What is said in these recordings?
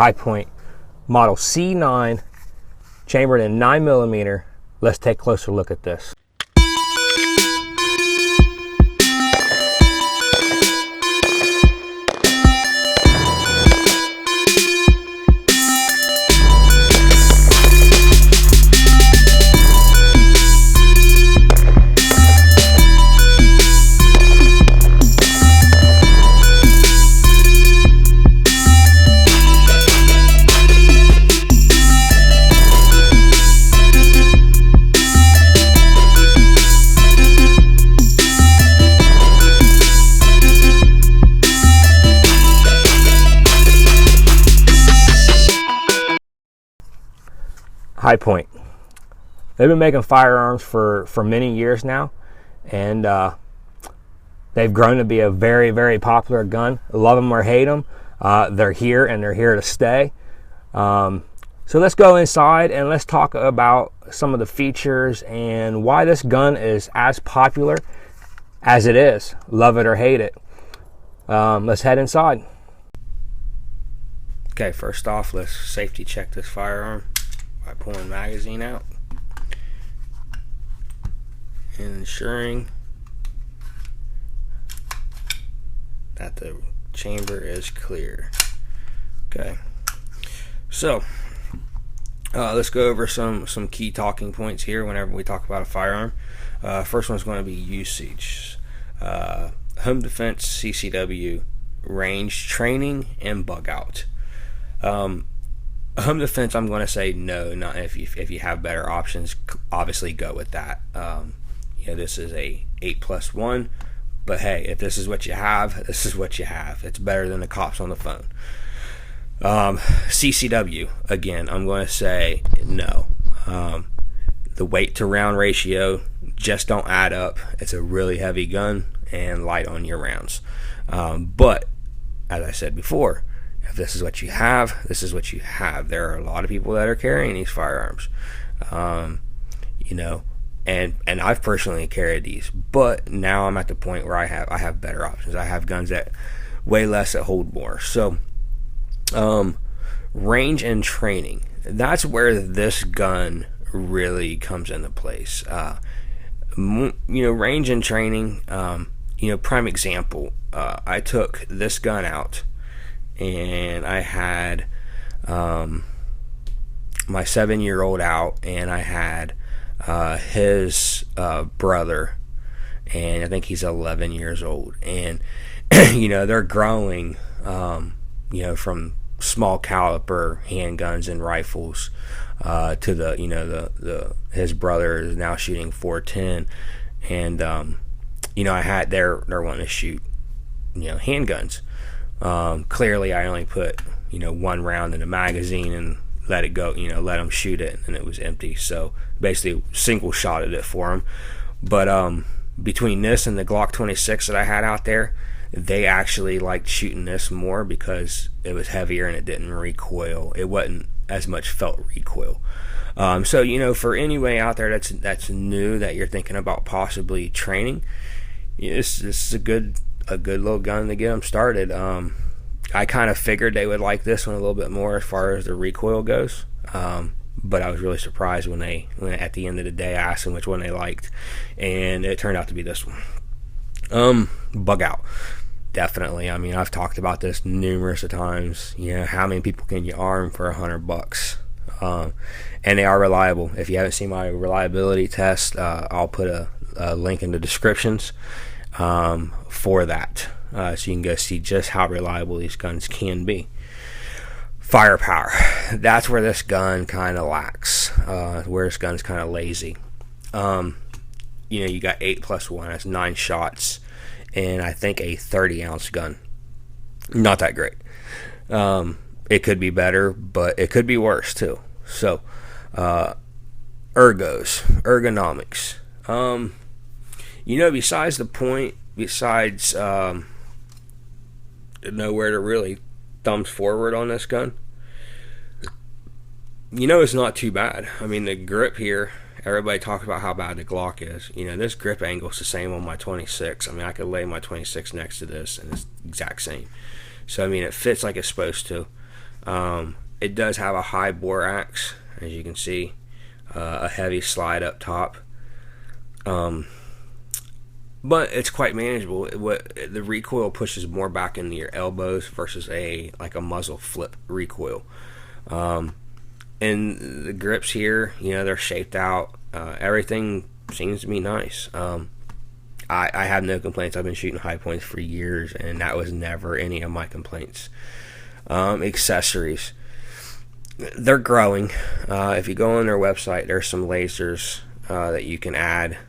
Hipoint model C9, chambered in 9mm. Let's take a closer look at this. Hipoint. They've been making firearms for many years now, and they've grown to be a very, very popular gun. Love them or hate them, they're here and they're here to stay. So let's go inside and let's talk about some of the features and why this gun is as popular as it is. Love it or hate it. Let's head inside. Okay, first off, let's safety check this firearm by pulling the magazine out and ensuring that the chamber is clear. Okay, so let's go over some key talking points here whenever we talk about a firearm. First one's going to be usage, home defense, CCW, range, training, and bug out. Home defense, I'm going to say no. Not if you have better options, obviously go with that. This is a 8+1, but hey, if this is what you have, this is what you have. It's better than the cops on the phone. CCW, again, I'm going to say no. The weight to round ratio just don't add up. It's a really heavy gun and light on your rounds. But as I said before, if this is what you have, this is what you have. There are a lot of people that are carrying these firearms, and I've personally carried these, but now I'm at the point where I have better options. I have guns that weigh less, that hold more. So, range and training, that's where this gun really comes into place. Range and training, prime example, I took this gun out and I had my 7-year-old out, and I had his brother, and I think he's 11 years old, and they're growing from small caliber handguns and rifles to the his brother is now shooting .410, and they're wanting to shoot handguns. Clearly I only put one round in a magazine and let it go, let them shoot it, and it was empty. So basically single shotted it for them. But between this and the Glock 26 that I had out there, they actually liked shooting this more because it was heavier and it didn't recoil. It wasn't as much felt recoil. So for anybody out there that's new, that you're thinking about possibly training, this is a good little gun to get them started. I kind of figured they would like this one a little bit more as far as the recoil goes, but I was really surprised when at the end of the day I asked them which one they liked, and it turned out to be this one. Bug out, definitely. I mean, I've talked about this numerous of times. How many people can you arm for $100? And they are reliable. If you haven't seen my reliability test, I'll put a link in the descriptions for that, so you can go see just how reliable these guns can be. Firepower, that's where this gun kind of lacks, where this gun's kind of lazy. You got 8+1, that's 9 shots, and I think a 30-ounce gun. Not that great. It could be better, but it could be worse too. So ergonomics, besides nowhere to really thumbs forward on this gun, it's not too bad. I mean, the grip here, everybody talks about how bad the Glock is. This grip angle is the same on my 26. I mean, I could lay my 26 next to this and it's the exact same. So I mean, it fits like it's supposed to. It does have a high bore axe, as you can see, a heavy slide up top. But it's quite manageable. The recoil pushes more back into your elbows versus a muzzle flip recoil. And the grips here, they're shaped out. Everything seems to be nice. I have no complaints. I've been shooting Hipoints for years, and that was never any of my complaints. Accessories, they're growing. If you go on their website, there's some lasers that you can add.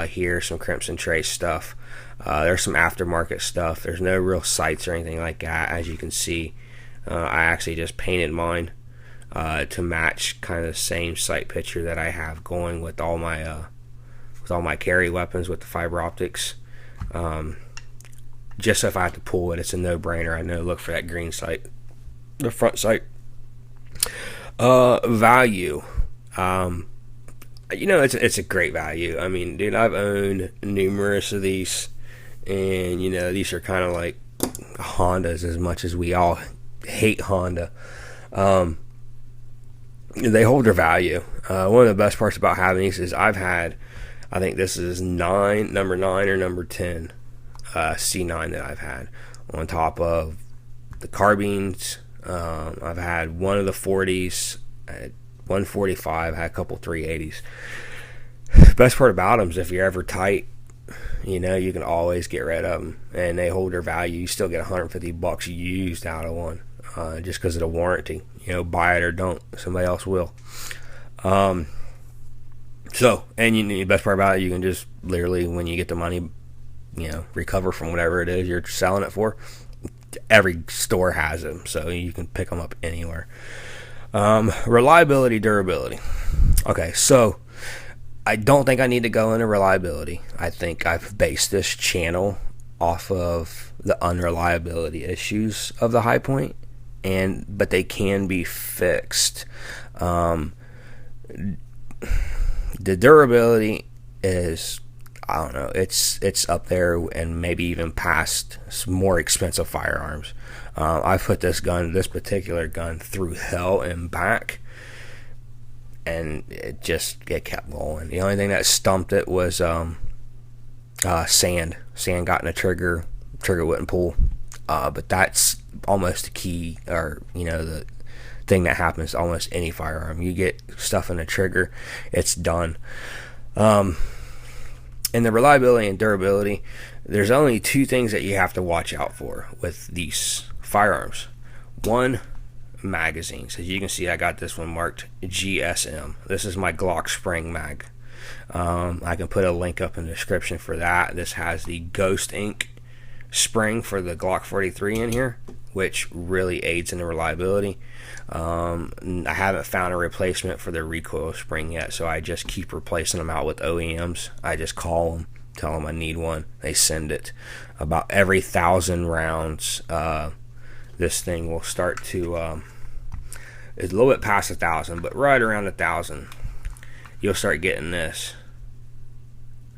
Here, some Crimson Trace stuff. There's some aftermarket stuff. There's no real sights or anything like that. As you can see, I actually just painted mine to match kind of the same sight picture that I have going with all my carry weapons with the fiber optics. Just so if I have to pull it, it's a no-brainer. I know, look for that green sight, the front sight. Value. It's a great value. I mean, dude, I've owned numerous of these, and these are kind of like Hondas. As much as we all hate Honda, they hold their value. One of the best parts about having these is I think this is number 9 or number 10 C9 that I've had on top of the carbines. I've had one of the 40s. 145, had a couple 380s. Best part about them is if you're ever tight, you can always get rid of them, and they hold their value. You still get $150 used out of one, just because of the warranty. Buy it or don't, somebody else will. And the best part about it, you can just literally, when you get the money, recover from whatever it is you're selling it for. Every store has them, so you can pick them up anywhere. Reliability, durability. Okay, so I don't think I need to go into reliability. I think I've based this channel off of the unreliability issues of the Hipoint, but they can be fixed. The durability is, I don't know, it's up there and maybe even past some more expensive firearms. I put this particular gun through hell and back, and it kept going. The only thing that stumped it was sand. Sand got in the trigger wouldn't pull. But that's almost the key, or the thing that happens to almost any firearm. You get stuff in the trigger, it's done. And the reliability and durability, there's only 2 things that you have to watch out for with these firearms. One, magazines. As you can see, I got this one marked GSM. This is my Glock spring mag. I can put a link up in the description for that. This has the Ghost Ink spring for the Glock 43 in here, which really aids in the reliability. I haven't found a replacement for the recoil spring yet, so I just keep replacing them out with OEMs. I just call them, tell them I need one, they send it. About every 1,000 rounds, this thing will start to it's a little bit past 1,000, but right around 1,000 you'll start getting this,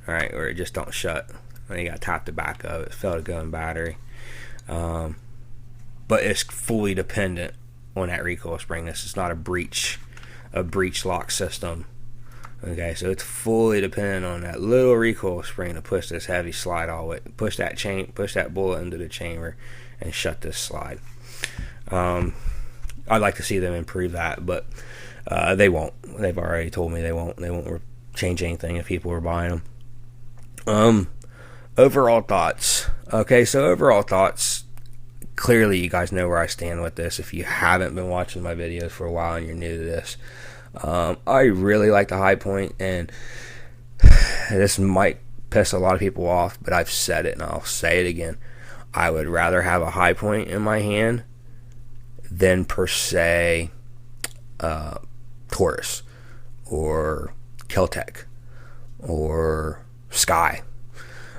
alright, where it just don't shut. You gotta tap the back of it, fill the gun battery. But it's fully dependent on that recoil spring. This is not a breech lock system. Okay, so it's fully dependent on that little recoil spring to push this heavy slide all the way, push that bullet into the chamber and shut this slide. I'd like to see them improve that, but they won't. They've already told me they won't change anything if people are buying them. Overall thoughts. Okay, so overall thoughts. Clearly, you guys know where I stand with this. If you haven't been watching my videos for a while and you're new to this, I really like the Hipoint, and this might piss a lot of people off, but I've said it and I'll say it again. I would rather have a Hipoint in my hand than per se Taurus or Keltec or Sky.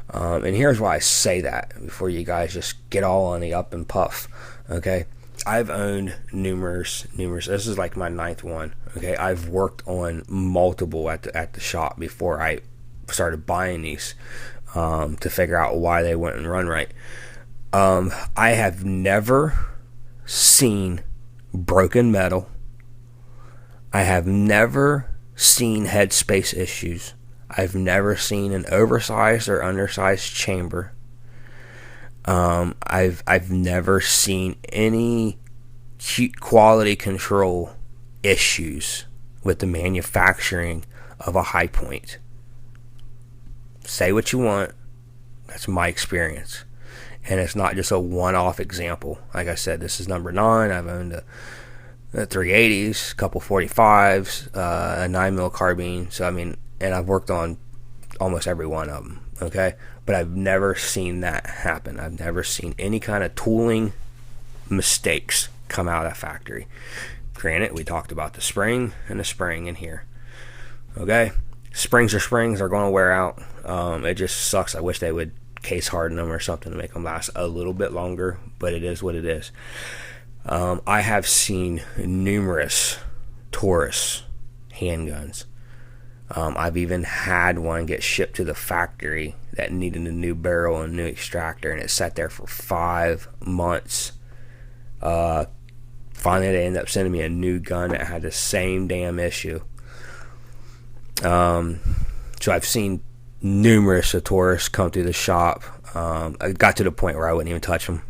And here's why I say that before you guys just get all on the up and puff. Okay, I've owned numerous. This is like my 9th one. Okay, I've worked on multiple at the shop before I started buying these to figure out why they wouldn't run right. I have never seen broken metal. I have never seen headspace issues. I've never seen an oversized or undersized chamber. I've never seen any quality control issues with the manufacturing of a Hipoint. Say what you want. That's my experience. And it's not just a one-off example. Like I said, this is number 9. I've owned a 380s, a couple 45s, a 9mm carbine. So, I mean, and I've worked on almost every one of them, okay? But I've never seen that happen. I've never seen any kind of tooling mistakes come out of that factory. Granted, we talked about the spring and the spring in here, okay? Springs are going to wear out. It just sucks. I wish they would case harden them or something to make them last a little bit longer, but it is what it is. I have seen numerous Taurus handguns. I've even had one get shipped to the factory that needed a new barrel and a new extractor, and it sat there for 5 months. Finally, they ended up sending me a new gun that had the same damn issue. So I've seen numerous Taurus come through the shop. I got to the point where I wouldn't even touch them.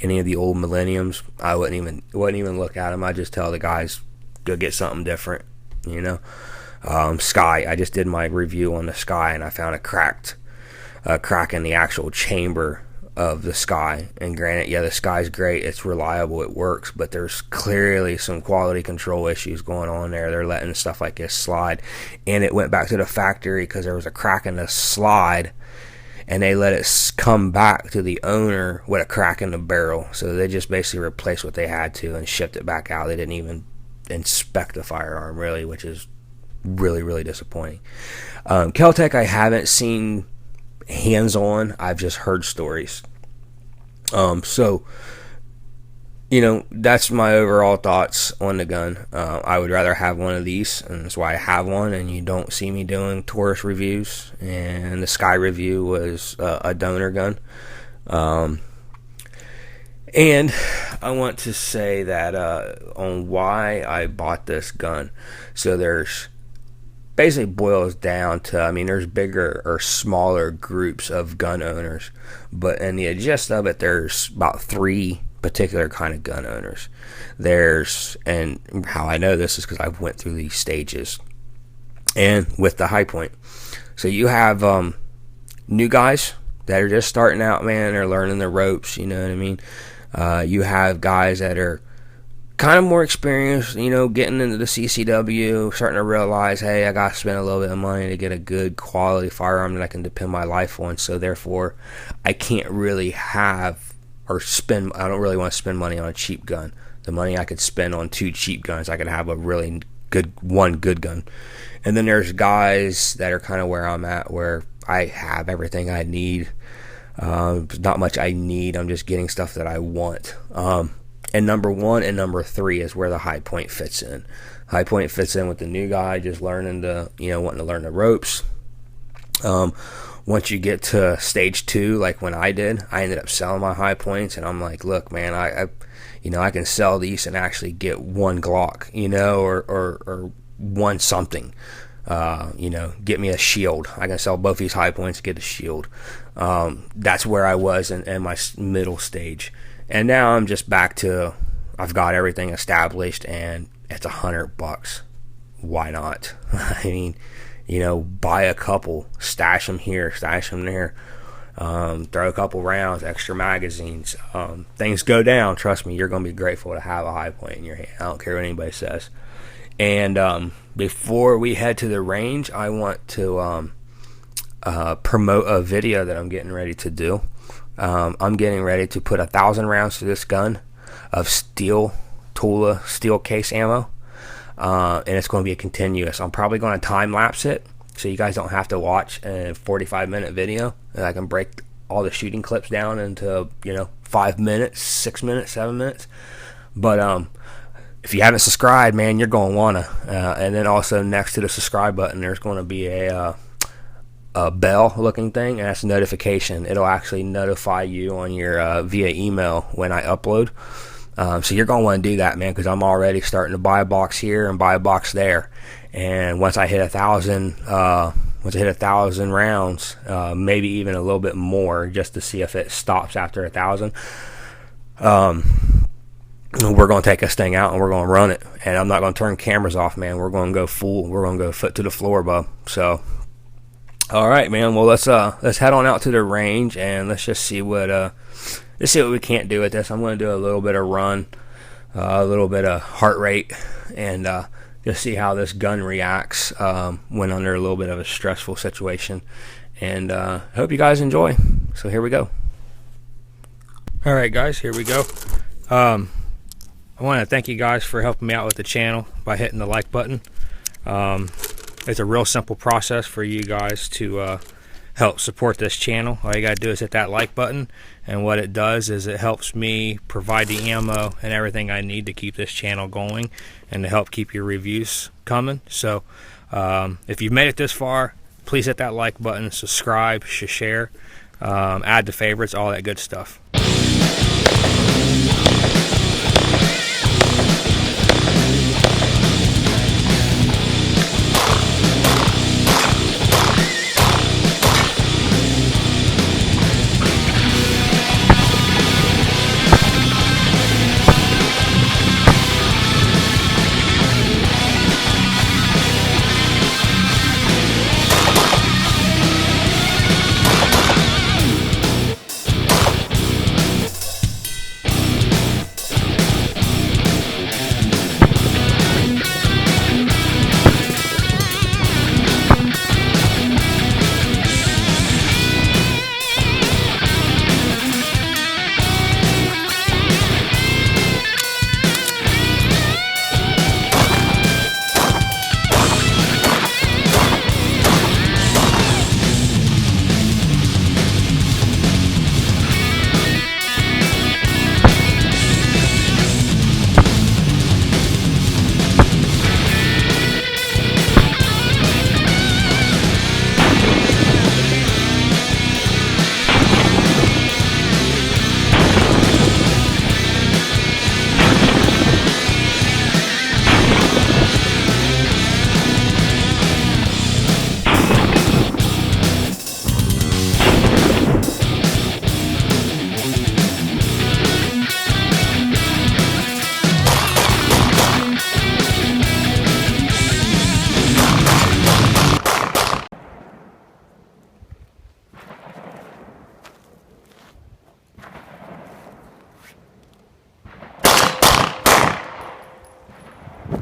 Any of the old Millenniums, I wouldn't even look at them. I just tell the guys, go get something different, you know. Sky, I just did my review on the Sky, and I found a crack in the actual chamber of the Sky. And granted, yeah, the Sky's great, it's reliable, it works, but there's clearly some quality control issues going on there. They're letting stuff like this slide, and it went back to the factory because there was a crack in the slide, and they let it come back to the owner with a crack in the barrel. So they just basically replaced what they had to and shipped it back out. They didn't even inspect the firearm, really, which is really, really disappointing. Kel-Tec I haven't seen hands-on. I've just heard stories. So, you know, that's my overall thoughts on the gun. I would rather have one of these, and that's why I have one, and you don't see me doing Taurus reviews. And the Sky review was a donor gun. And I want to say that on why I bought this gun. So there's basically boils down to, I mean, there's bigger or smaller groups of gun owners, but in the gist of it, there's about 3 particular kind of gun owners. There's, and how I know this is because I've went through these stages, and with the Hipoint. So you have new guys that are just starting out, man. They're learning the ropes, you know what I mean? You have guys that are kind of more experienced, you know, getting into the CCW, starting to realize, hey, I got to spend a little bit of money to get a good quality firearm that I can depend my life on. So therefore, I can't really have or spend, I don't really want to spend money on a cheap gun. The money I could spend on 2 cheap guns, I could have a really good gun. And then there's guys that are kind of where I'm at, where I have everything I need. Not much I need, I'm just getting stuff that I want. And number 1 and number 3 is where the Hipoint fits in. Hipoint fits in with the new guy just learning to, you know, wanting to learn the ropes. Once you get to stage 2, like when I did, I ended up selling my Hipoints, and I'm like, look, man, I can sell these and actually get 1 Glock, you know, or 1 something. You know, get me a shield. I can sell both these Hipoints and get a shield. That's where I was in my middle stage. And now I'm just back to, I've got everything established, and it's $100. Why not? I mean, you know, buy a couple, stash them here, stash them there, throw a couple rounds, extra magazines. Things go down. Trust me, you're going to be grateful to have a Hipoint in your hand. I don't care what anybody says. And before we head to the range, I want to promote a video that I'm getting ready to do. I'm getting ready to put 1,000 rounds to this gun of steel Tula steel case ammo, and it's going to be a continuous. I'm probably going to time lapse it so you guys don't have to watch a 45-minute video, and I can break all the shooting clips down into, you know, 5 minutes, 6 minutes, 7 minutes. But if you haven't subscribed, man, you're going to want to. And then also next to the subscribe button, there's going to be a bell looking thing, and that's a notification. It'll actually notify you on your via email when I upload. So you're going to want to do that, man, because I'm already starting to buy a box here and buy a box there. And once I hit 1,000, once I hit 1,000 rounds, maybe even a little bit more, just to see if it stops after 1,000. We're going to take this thing out and we're going to run it. And I'm not going to turn cameras off, man. We're going to go full. We're going to go foot to the floor, bub. So, all right, man. Well, let's head on out to the range and let's just see what we can't do with this. I'm going to do a little bit of run, a little bit of heart rate, and just see how this gun reacts when under a little bit of a stressful situation. And hope you guys enjoy. So here we go. All right, guys, here we go. I want to thank you guys for helping me out with the channel by hitting the like button. It's a real simple process for you guys to help support this channel. All you got to do is hit that like button, and what it does is it helps me provide the ammo and everything I need to keep this channel going and to help keep your reviews coming. So if you've made it this far, please hit that like button, subscribe, share, add to favorites, all that good stuff.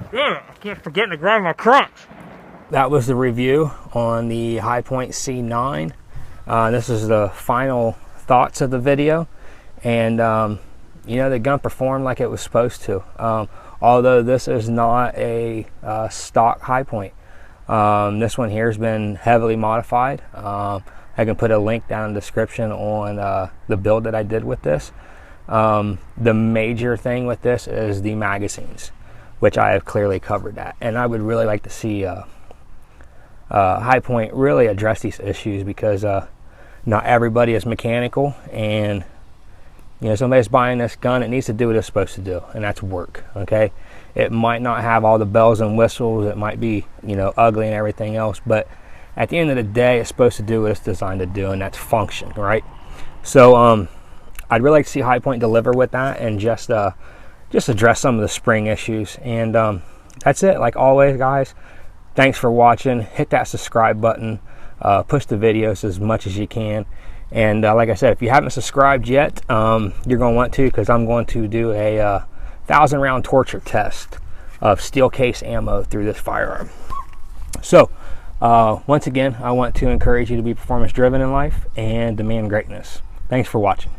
Damn it, I keep forgetting to grab my crunch. That was the review on the Hipoint C9. This is the final thoughts of the video, and you know, the gun performed like it was supposed to. Although this is not a stock Hipoint. This one here has been heavily modified. I can put a link down in the description on the build that I did with this. The major thing with this is the magazines, which I have clearly covered that, and I would really like to see Hipoint really address these issues, because not everybody is mechanical, and you know, somebody's buying this gun, it needs to do what it's supposed to do, and that's work. Okay, it might not have all the bells and whistles, it might be, you know, ugly and everything else, but at the end of the day, it's supposed to do what it's designed to do, and that's function, right? So I'd really like to see Hipoint deliver with that, and just address some of the spring issues. And that's it. Like always, guys, thanks for watching. Hit that subscribe button, push the videos as much as you can, and like I said, if you haven't subscribed yet, you're going to want to, because I'm going to do a 1,000-round torture test of steel case ammo through this firearm. So once again, I want to encourage you to be performance driven in life and demand greatness. Thanks for watching.